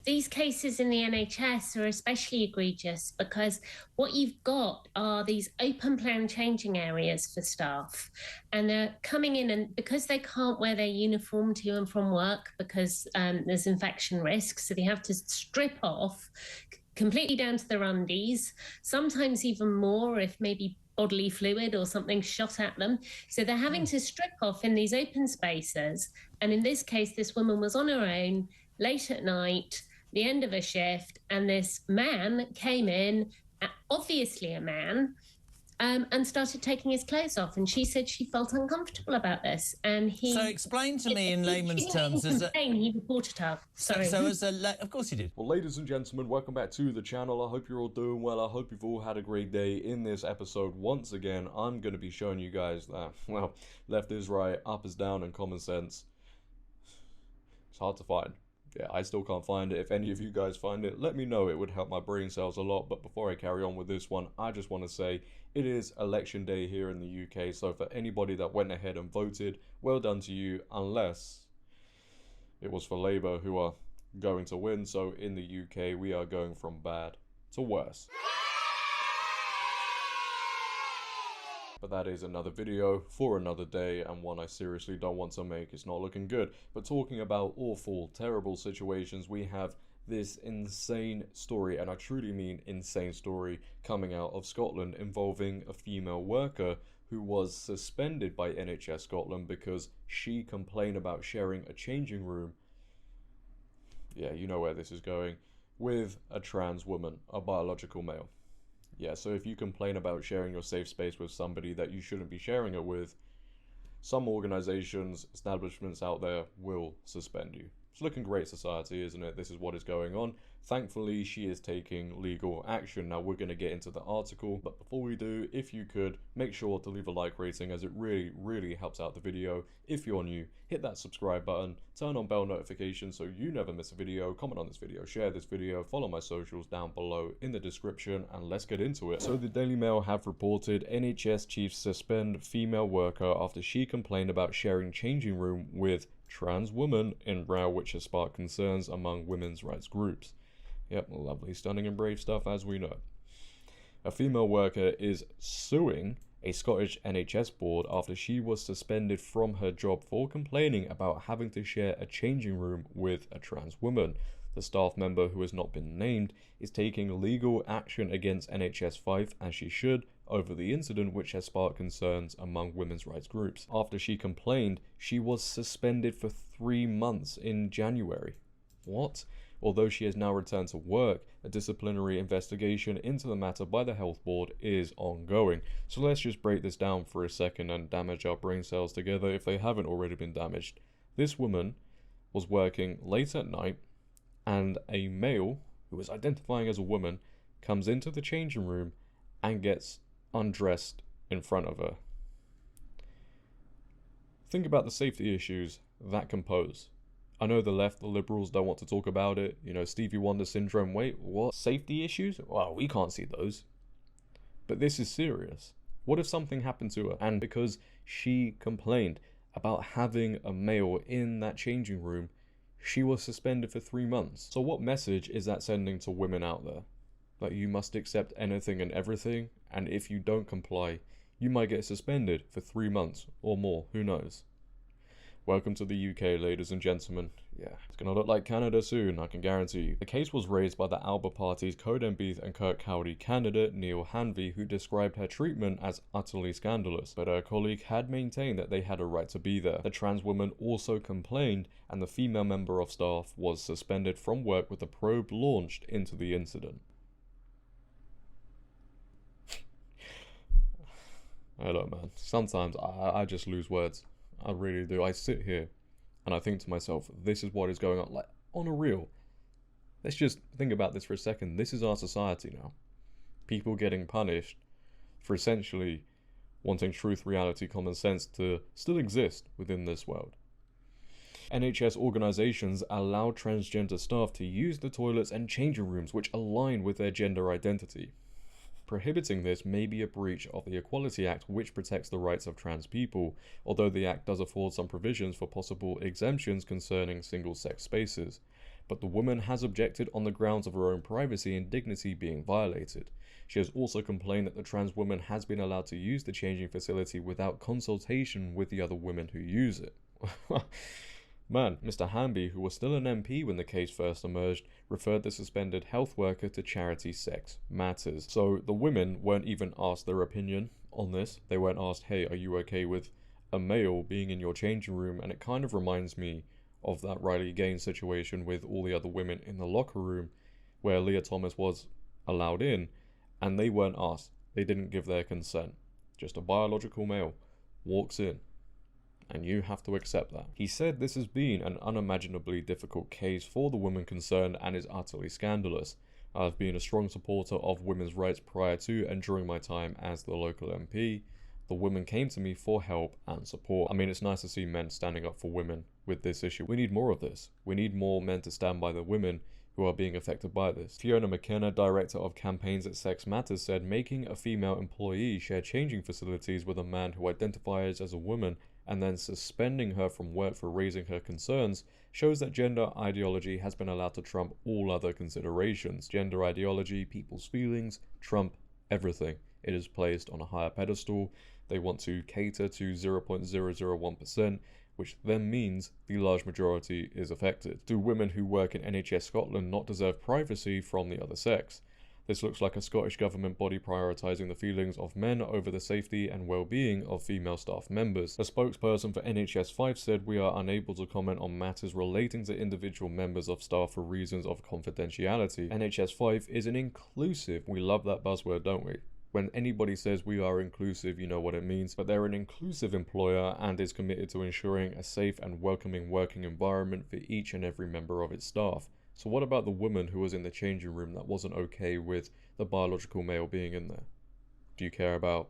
these cases in the NHS are especially egregious because what you've got are these open plan changing areas for staff, and they're coming in, and because they can't wear their uniform to and from work because there's infection risks, so they have to strip off completely down to their undies, sometimes even more if maybe bodily fluid or something shot at them. So they're having to strip off in these open spaces. And in this case, this woman was on her own late at night, the end of a shift, and this man came in, obviously a man, and started taking his clothes off. And she said she felt uncomfortable about this. And he... So explain to me in layman's terms... He reported her. Sorry. Of course he did. Well, ladies and gentlemen, welcome back to the channel. I hope you're all doing well. I hope you've all had a great day. In this episode, once again, I'm going to be showing you guys that, well, left is right, up is down, and common sense. It's hard to find. Yeah, I still can't find it. If any of you guys find it, let me know. It would help my brain cells a lot. But before I carry on with this one, I just want to say it is election day here in the UK. So for anybody that went ahead and voted, well done to you, unless it was for Labour, who are going to win. So in the UK, we are going from bad to worse. But that is another video for another day, and one I seriously don't want to make. It's not looking good. But talking about awful, terrible situations, we have this insane story, and I truly mean insane story, coming out of Scotland involving a female worker who was suspended by NHS Scotland because she complained about sharing a changing room, yeah, you know where this is going, with a trans woman, a biological male. Yeah, so if you complain about sharing your safe space with somebody that you shouldn't be sharing it with, some organizations, establishments out there will suspend you. It's looking great, society, isn't it? This is what is going on. Thankfully, she is taking legal action. Now, we're going to get into the article, but before we do, if you could, make sure to leave a like rating, as it really, really helps out the video. If you're new, hit that subscribe button, turn on bell notifications so you never miss a video, comment on this video, share this video, follow my socials down below in the description, and let's get into it. So the Daily Mail have reported NHS chiefs suspend female worker after she complained about sharing changing room with trans woman in row, which has sparked concerns among women's rights groups. Yep, lovely, stunning and brave stuff, as we know. A female worker is suing a Scottish NHS board after she was suspended from her job for complaining about having to share a changing room with a trans woman. The staff member, who has not been named, is taking legal action against NHS Fife, as she should, over the incident, which has sparked concerns among women's rights groups. After she complained, she was suspended for 3 months in January. What? Although she has now returned to work, a disciplinary investigation into the matter by the health board is ongoing. So let's just break this down for a second and damage our brain cells together if they haven't already been damaged. This woman was working late at night, and a male, who is identifying as a woman, comes into the changing room and gets undressed in front of her. Think about the safety issues that can pose. I know the left, the liberals, don't want to talk about it. You know, Stevie Wonder syndrome. Wait, what? Safety issues? Well, we can't see those. But this is serious. What if something happened to her? And because she complained about having a male in that changing room, she was suspended for 3 months. So what message is that sending to women out there? That you must accept anything and everything, and if you don't comply, you might get suspended for 3 months or more, who knows? Welcome to the UK, ladies and gentlemen. Yeah, it's gonna look like Canada soon, I can guarantee you. The case was raised by the Alba Party's Codenbeath and Kirkcaldy candidate Neil Hanvey, who described her treatment as utterly scandalous, but her colleague had maintained that they had a right to be there. The trans woman also complained, and the female member of staff was suspended from work with a probe launched into the incident. Hello, man. Sometimes I just lose words. I really do. I sit here and I think to myself, this is what is going on. Like, on a real. Let's just think about this for a second. This is our society now. People getting punished for essentially wanting truth, reality, common sense to still exist within this world. NHS organisations allow transgender staff to use the toilets and changing rooms which align with their gender identity. Prohibiting this may be a breach of the Equality Act, which protects the rights of trans people, although the Act does afford some provisions for possible exemptions concerning single-sex spaces. but the woman has objected on the grounds of her own privacy and dignity being violated. She has also complained that the trans woman has been allowed to use the changing facility without consultation with the other women who use it. Man, Mr. Hamby, who was still an MP when the case first emerged, referred the suspended health worker to charity Sex Matters. So the women weren't even asked their opinion on this. They weren't asked, hey, are you okay with a male being in your changing room? And it kind of reminds me of that Riley Gaines situation with all the other women in the locker room where Leah Thomas was allowed in and they weren't asked. They didn't give their consent. Just a biological male walks in. And you have to accept that. He said this has been an unimaginably difficult case for the woman concerned and is utterly scandalous. I've been a strong supporter of women's rights prior to and during my time as the local MP. The women came to me for help and support. I mean, it's nice to see men standing up for women with this issue. We need more of this. We need more men to stand by the women who are being affected by this. Fiona McKenna, director of campaigns at Sex Matters, said making a female employee share changing facilities with a man who identifies as a woman and then suspending her from work for raising her concerns shows that gender ideology has been allowed to trump all other considerations. Gender ideology, people's feelings, trump everything. It is placed on a higher pedestal. They want to cater to 0.001%, which then means the large majority is affected. Do women who work in NHS Scotland not deserve privacy from the other sex? This looks like a Scottish government body prioritising the feelings of men over the safety and well-being of female staff members. A spokesperson for NHS 5 said, "We are unable to comment on matters relating to individual members of staff for reasons of confidentiality. NHS 5 is an inclusive," we love that buzzword, don't we? When anybody says we are inclusive, you know what it means, but they're an inclusive employer and is committed to ensuring a safe and welcoming working environment for each and every member of its staff. So what about the woman who was in the changing room that wasn't okay with the biological male being in there? Do you care about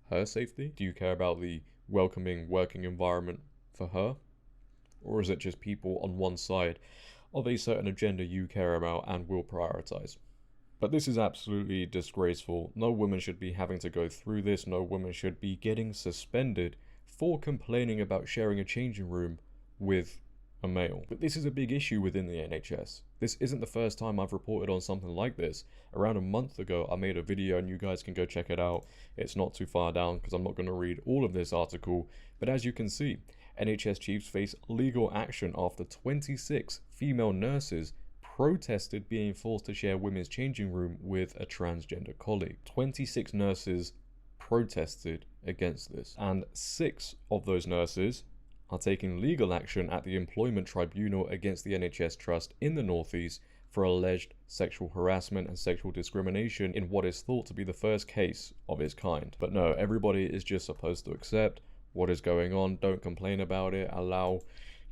her safety? Do you care about the welcoming working environment for her? Or is it just people on one side of a certain agenda you care about and will prioritize? But this is absolutely disgraceful. No woman should be having to go through this. No woman should be getting suspended for complaining about sharing a changing room with a male. But this is a big issue within the NHS. This isn't the first time I've reported on something like this. Around a month ago, I made a video and you guys can go check it out. It's not too far down because I'm not going to read all of this article. But as you can see, NHS chiefs face legal action after 26 female nurses protested being forced to share women's changing room with a transgender colleague. 26 nurses protested against this, and 6 of those nurses are taking legal action at the Employment Tribunal against the NHS Trust in the North East for alleged sexual harassment and sexual discrimination in what is thought to be the first case of its kind. But no, everybody is just supposed to accept what is going on, don't complain about it, allow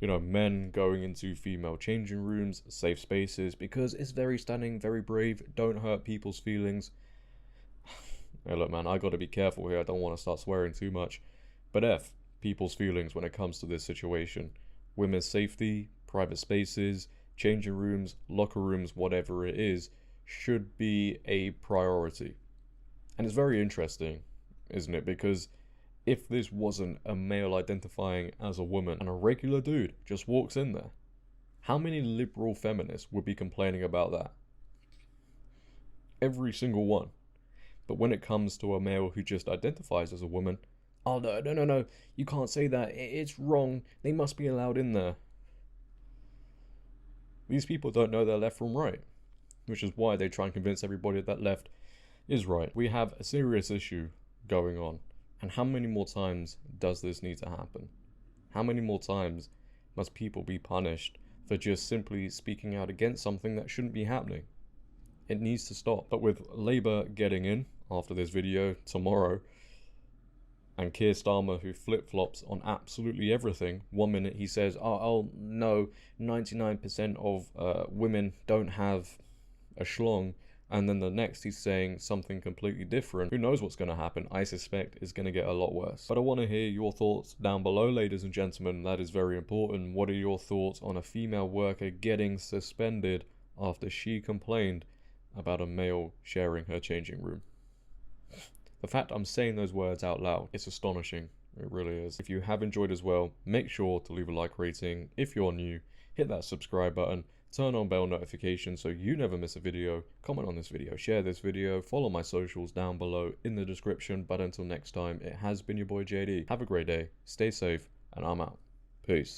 men going into female changing rooms, safe spaces, because it's very stunning, very brave, don't hurt people's feelings. Hey look man, I gotta be careful here, I don't want to start swearing too much, but F people's feelings when it comes to this situation. Women's safety, private spaces, changing rooms, locker rooms, whatever it is, should be a priority. And it's very interesting, isn't it? Because if this wasn't a male identifying as a woman and a regular dude just walks in there, how many liberal feminists would be complaining about that? Every single one. But when it comes to a male who just identifies as a woman, oh no, you can't say that, it's wrong, they must be allowed in there. These people don't know their left from right, which is why they try and convince everybody that left is right. We have a serious issue going on. And how many more times does this need to happen? How many more times must people be punished for just simply speaking out against something that shouldn't be happening? It needs to stop. But with Labour getting in after this video tomorrow, and Keir Starmer who flip-flops on absolutely everything. One minute he says, oh no, 99% of women don't have a schlong. And then the next he's saying something completely different. Who knows what's going to happen? I suspect it's going to get a lot worse. But I want to hear your thoughts down below, ladies and gentlemen. That is very important. What are your thoughts on a female worker getting suspended after she complained about a male sharing her changing room? The fact I'm saying those words out loud, it's astonishing. It really is. If you have enjoyed as well, make sure to leave a like rating. If you're new, hit that subscribe button. turn on bell notifications so you never miss a video, comment on this video, share this video, follow my socials down below in the description. But until next time, it has been your boy JD. Have a great day, stay safe, and I'm out. Peace.